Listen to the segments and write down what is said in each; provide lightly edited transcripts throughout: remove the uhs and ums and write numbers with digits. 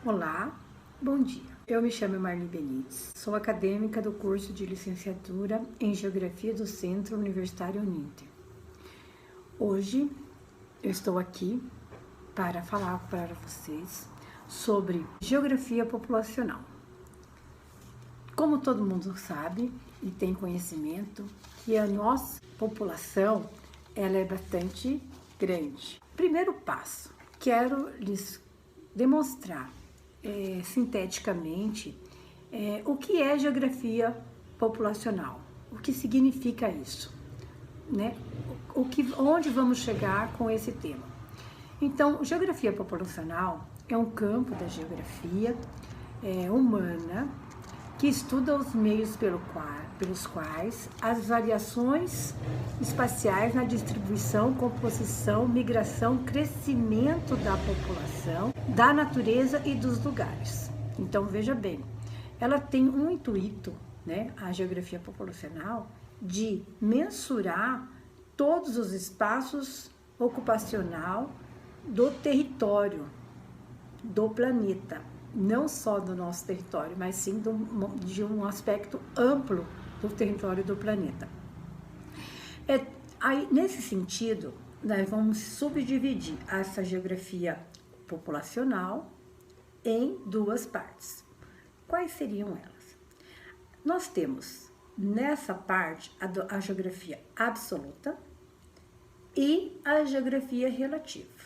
Olá, bom dia. Eu me chamo Marli Benites, sou acadêmica do curso de licenciatura em Geografia do Centro Universitário Uninter. Hoje eu estou aqui para falar para vocês sobre geografia populacional. Como todo mundo sabe e tem conhecimento, que a nossa população ela é bastante grande. Primeiro passo, quero lhes demonstrar sinteticamente o que é geografia populacional, o que significa isso, né? Onde vamos chegar com esse tema. Então, geografia populacional é um campo da geografia humana que estuda os meios pelos quais as variações espaciais na distribuição, composição, migração, crescimento da população, da natureza e dos lugares. Então, veja bem, ela tem um intuito, né, a geografia populacional, de mensurar todos os espaços ocupacional do território do planeta. Não só do nosso território, mas sim de um aspecto amplo do território do planeta. Aí, nesse sentido, nós vamos subdividir essa geografia populacional em duas partes. Quais seriam elas? Nós temos nessa parte a geografia absoluta e a geografia relativa.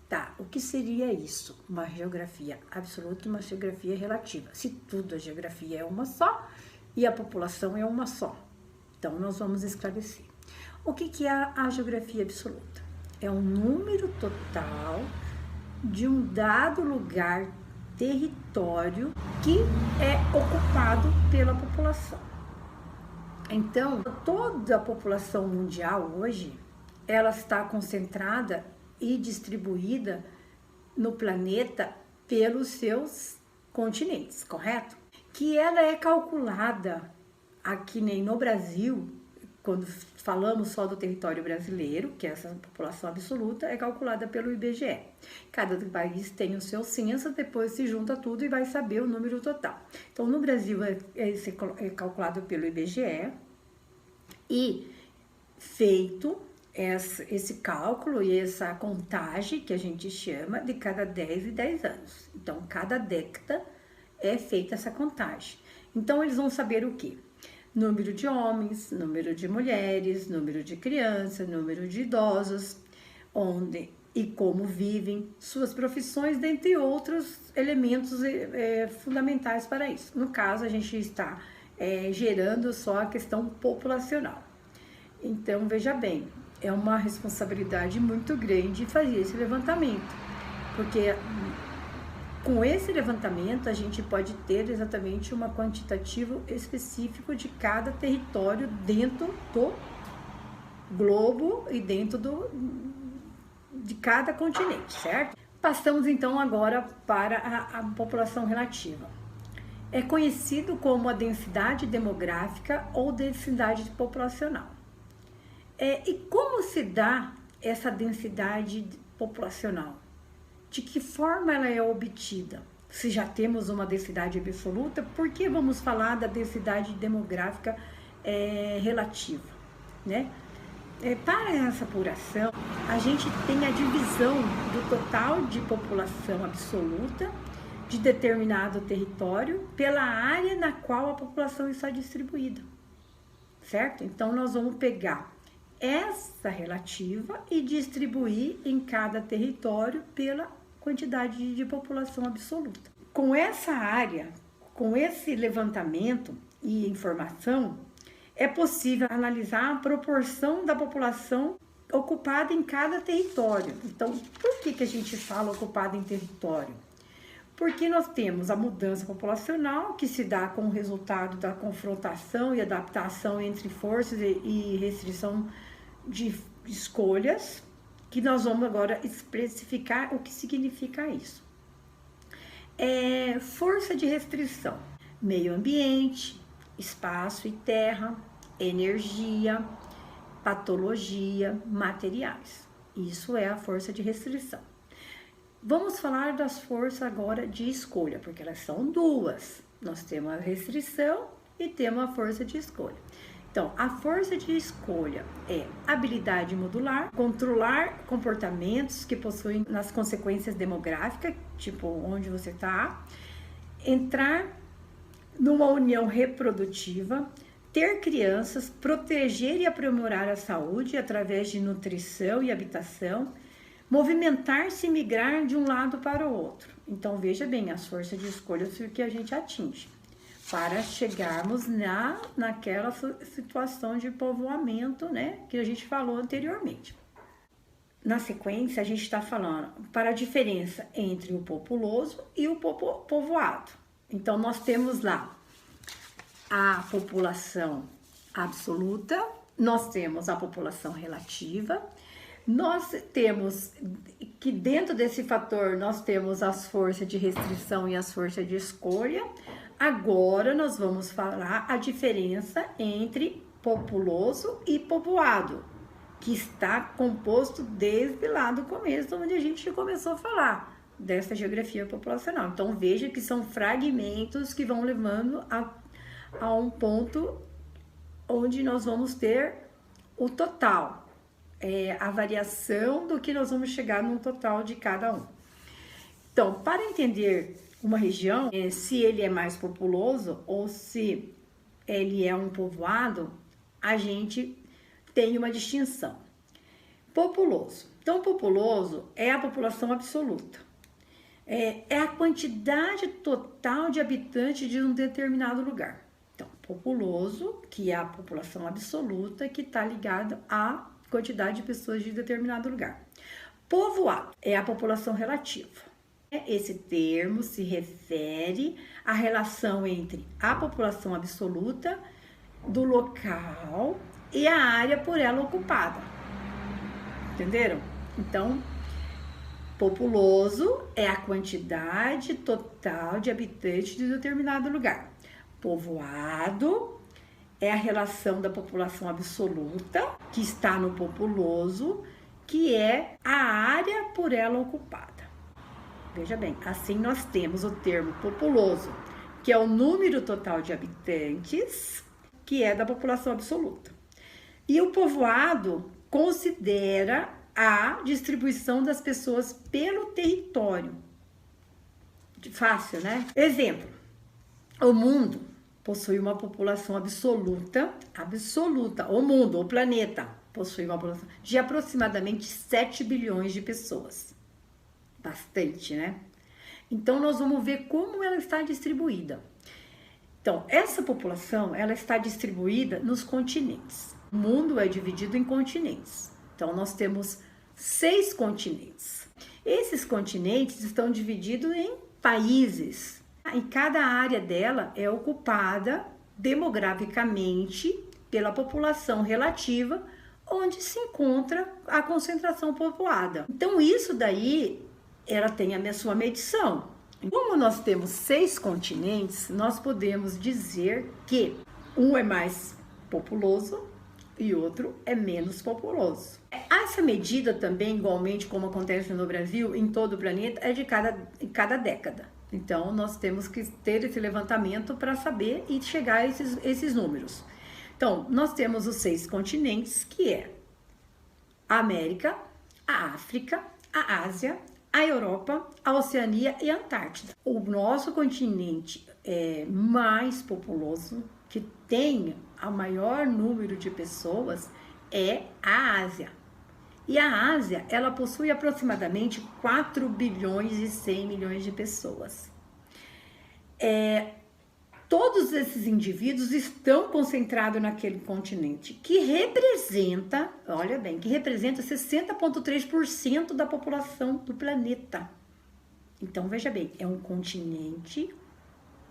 Tá, o que seria isso? Uma geografia absoluta e uma geografia relativa. Se tudo a geografia é uma só e a população é uma só. Então, nós vamos esclarecer. O que é a geografia absoluta? É um número total de um dado lugar, território, que é ocupado pela população. Então, toda a população mundial hoje, ela está concentrada e distribuída no planeta pelos seus continentes, correto? Que ela é calculada aqui nem no Brasil, quando falamos só do território brasileiro, que é essa população absoluta, é calculada pelo IBGE. Cada país tem o seu censo, depois se junta tudo e vai saber o número total. Então, no Brasil é calculado pelo IBGE e feito esse cálculo e essa contagem que a gente chama de cada 10 e 10 anos. Então, cada década é feita essa contagem. Então, eles vão saber o quê? Número de homens, número de mulheres, número de crianças, número de idosos, onde e como vivem, suas profissões, dentre outros elementos fundamentais para isso. No caso, a gente está gerando só a questão populacional. Então, veja bem, é uma responsabilidade muito grande fazer esse levantamento, porque com esse levantamento a gente pode ter exatamente um quantitativo específico de cada território dentro do globo e dentro de cada continente, certo? Passamos então agora para a população relativa. É conhecido como a densidade demográfica ou densidade populacional. E como se dá essa densidade populacional? De que forma ela é obtida? Se já temos uma densidade absoluta, por que vamos falar da densidade demográfica relativa, né? Para essa apuração, a gente tem a divisão do total de população absoluta de determinado território pela área na qual a população está distribuída, certo? Então, nós vamos pegar essa relativa e distribuir em cada território pela quantidade de população absoluta. Com essa área, com esse levantamento e informação, é possível analisar a proporção da população ocupada em cada território. Então, por que a gente fala ocupada em território? Porque nós temos a mudança populacional, que se dá com o resultado da confrontação e adaptação entre forças e restrição de escolhas, que nós vamos agora especificar o que significa isso. Força de restrição, meio ambiente, espaço e terra, energia, patologia, materiais. Isso é a força de restrição. Vamos falar das forças agora de escolha, porque elas são duas. Nós temos a restrição e temos a força de escolha. Então, a força de escolha é habilidade modular, controlar comportamentos que possuem nas consequências demográficas, tipo onde você está, entrar numa união reprodutiva, ter crianças, proteger e aprimorar a saúde através de nutrição e habitação, movimentar-se e migrar de um lado para o outro. Então, veja bem, as forças de escolha que a gente atinge para chegarmos naquela situação de povoamento, né, que a gente falou anteriormente. Na sequência, a gente está falando para a diferença entre o populoso e o povoado. Então, nós temos lá a população absoluta, nós temos a população relativa, nós temos que dentro desse fator nós temos as forças de restrição e as forças de escolha. Agora nós vamos falar a diferença entre populoso e povoado, que está composto desde lá do começo, onde a gente começou a falar dessa geografia populacional. Então veja que são fragmentos que vão levando a um ponto onde nós vamos ter o total. A variação do que nós vamos chegar no total de cada um. Então, para entender uma região, se ele é mais populoso ou se ele é um povoado, a gente tem uma distinção. Populoso. Então, populoso é a população absoluta. É a quantidade total de habitantes de um determinado lugar. Então, populoso, que é a população absoluta, que está ligada à quantidade de pessoas de determinado lugar. Povoado é a população relativa. Esse termo se refere à relação entre a população absoluta do local e a área por ela ocupada. Entenderam? Então, populoso é a quantidade total de habitantes de determinado lugar. Povoado é a relação da população absoluta, que está no populoso, que é a área por ela ocupada. Veja bem, assim nós temos o termo populoso, que é o número total de habitantes, que é da população absoluta. E o povoado considera a distribuição das pessoas pelo território. Fácil, né? Exemplo, o mundo possui uma população absoluta, o mundo, o planeta, possui uma população de aproximadamente 7 bilhões de pessoas. Bastante, né? Então, nós vamos ver como ela está distribuída. Então, essa população, ela está distribuída nos continentes. O mundo é dividido em continentes. Então, nós temos 6 continentes. Esses continentes estão divididos em países. E cada área dela é ocupada demograficamente pela população relativa, onde se encontra a concentração povoada. Então, isso daí, ela tem a sua medição. Como nós temos 6 continentes, nós podemos dizer que um é mais populoso e outro é menos populoso. Essa medida também, igualmente como acontece no Brasil, em todo o planeta, é de cada década. Então, nós temos que ter esse levantamento para saber e chegar a esses números. Então, nós temos os 6 continentes, que é a América, a África, a Ásia, a Europa, a Oceania e a Antártida. O nosso continente mais populoso, que tem o maior número de pessoas, é a Ásia. E a Ásia, ela possui aproximadamente 4 bilhões e 100 milhões de pessoas. Todos esses indivíduos estão concentrados naquele continente, que representa, olha bem, que representa 60,3% da população do planeta. Então, veja bem, é um continente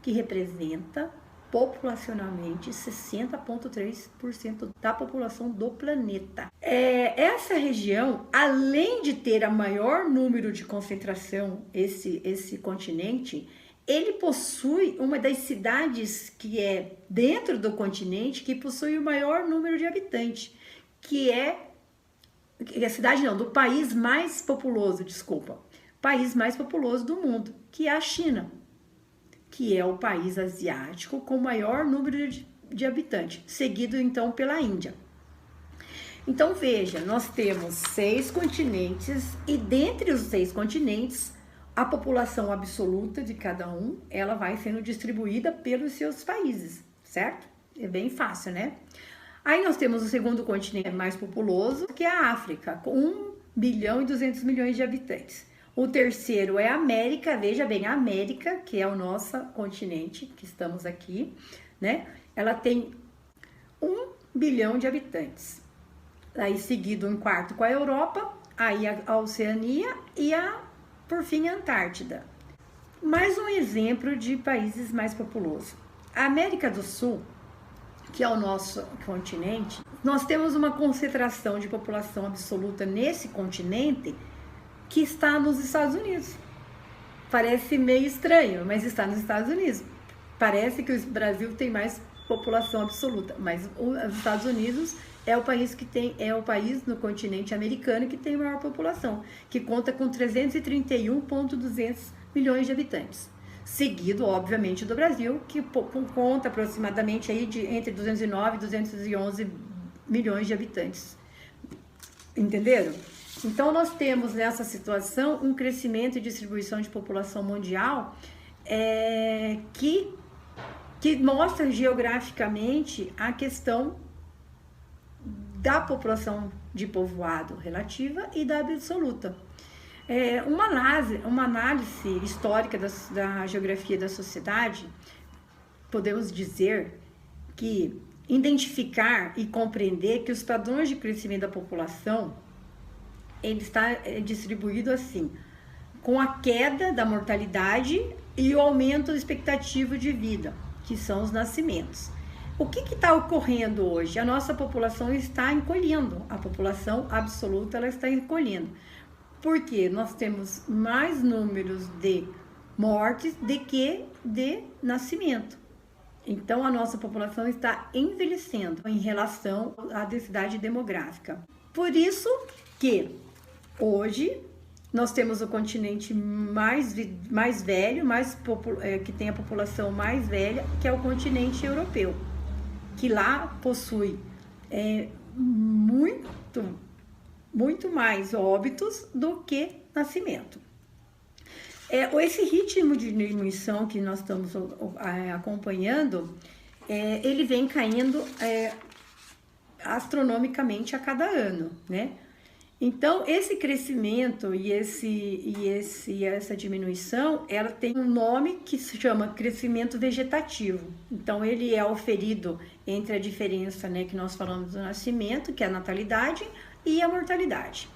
que representa populacionalmente 60,3% da população do planeta. Essa região, além de ter a maior número de concentração, esse continente, ele possui uma das cidades que é dentro do continente que possui o maior número de habitantes, que é a cidade não, do país mais populoso, desculpa. país mais populoso do mundo, que é a China, que é o país asiático com maior número de habitantes, seguido então pela Índia. Então veja, nós temos 6 continentes e dentre os 6 continentes, a população absoluta de cada um, ela vai sendo distribuída pelos seus países, certo? É bem fácil, né? Aí nós temos o segundo continente mais populoso, que é a África, com 1 bilhão e 200 milhões de habitantes. O terceiro é a América, veja bem, a América, que é o nosso continente, que estamos aqui, né? Ela tem 1 bilhão de habitantes. Aí seguido em quarto com a Europa, aí a Oceania e por fim a Antártida. Mais um exemplo de países mais populosos. A América do Sul, que é o nosso continente, nós temos uma concentração de população absoluta nesse continente que está nos Estados Unidos. Parece meio estranho, mas está nos Estados Unidos. Parece que o Brasil tem mais população absoluta, mas os Estados Unidos é o país no continente americano que tem maior população, que conta com 331,200 milhões de habitantes. Seguido, obviamente, do Brasil, que conta aproximadamente aí entre 209 e 211 milhões de habitantes. Entenderam? Então, nós temos nessa situação um crescimento e distribuição de população mundial que mostra geograficamente a questão da população de povoado relativa e da absoluta. Uma análise histórica da geografia da sociedade, podemos dizer que identificar e compreender que os padrões de crescimento da população ele está distribuído assim, com a queda da mortalidade e o aumento da expectativa de vida, que são os nascimentos. O que está ocorrendo hoje? A nossa população está encolhendo, a população absoluta ela está encolhendo, porque nós temos mais números de mortes do que de nascimento. Então, a nossa população está envelhecendo em relação à densidade demográfica. Por isso que hoje nós temos o continente mais velho, que tem a população mais velha, que é o continente europeu, que lá possui muito mais óbitos do que nascimento. Esse ritmo de diminuição que nós estamos acompanhando, ele vem caindo astronomicamente a cada ano, né? Então, esse crescimento e essa diminuição, ela tem um nome que se chama crescimento vegetativo. Então, ele é oferido entre a diferença, né, que nós falamos do nascimento, que é a natalidade, e a mortalidade.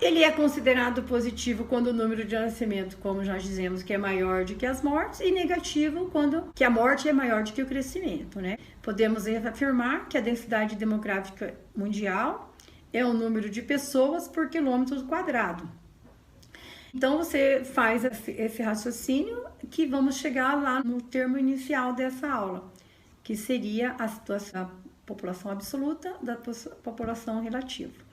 Ele é considerado positivo quando o número de nascimento, como já dizemos, que é maior do que as mortes, e negativo quando que a morte é maior do que o crescimento, né? Podemos afirmar que a densidade demográfica mundial é o número de pessoas por quilômetro quadrado. Então, você faz esse raciocínio que vamos chegar lá no termo inicial dessa aula, que seria a situação da população absoluta da população relativa.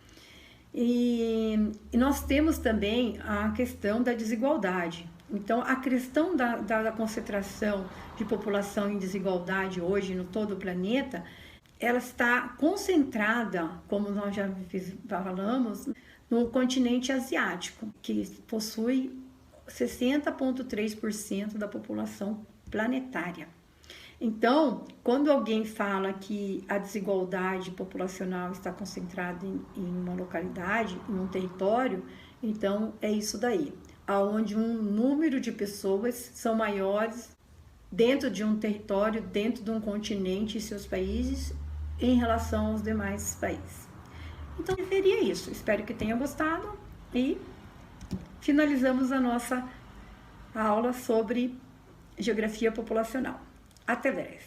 E nós temos também a questão da desigualdade. Então, a questão da concentração de população em desigualdade hoje no todo o planeta, ela está concentrada, como nós já falamos, no continente asiático, que possui 60,3% da população planetária. Então, quando alguém fala que a desigualdade populacional está concentrada em uma localidade, em um território, então é isso daí, aonde um número de pessoas são maiores dentro de um território, dentro de um continente e seus países, em relação aos demais países. Então, seria isso. Espero que tenha gostado e finalizamos a nossa aula sobre geografia populacional. Até breve.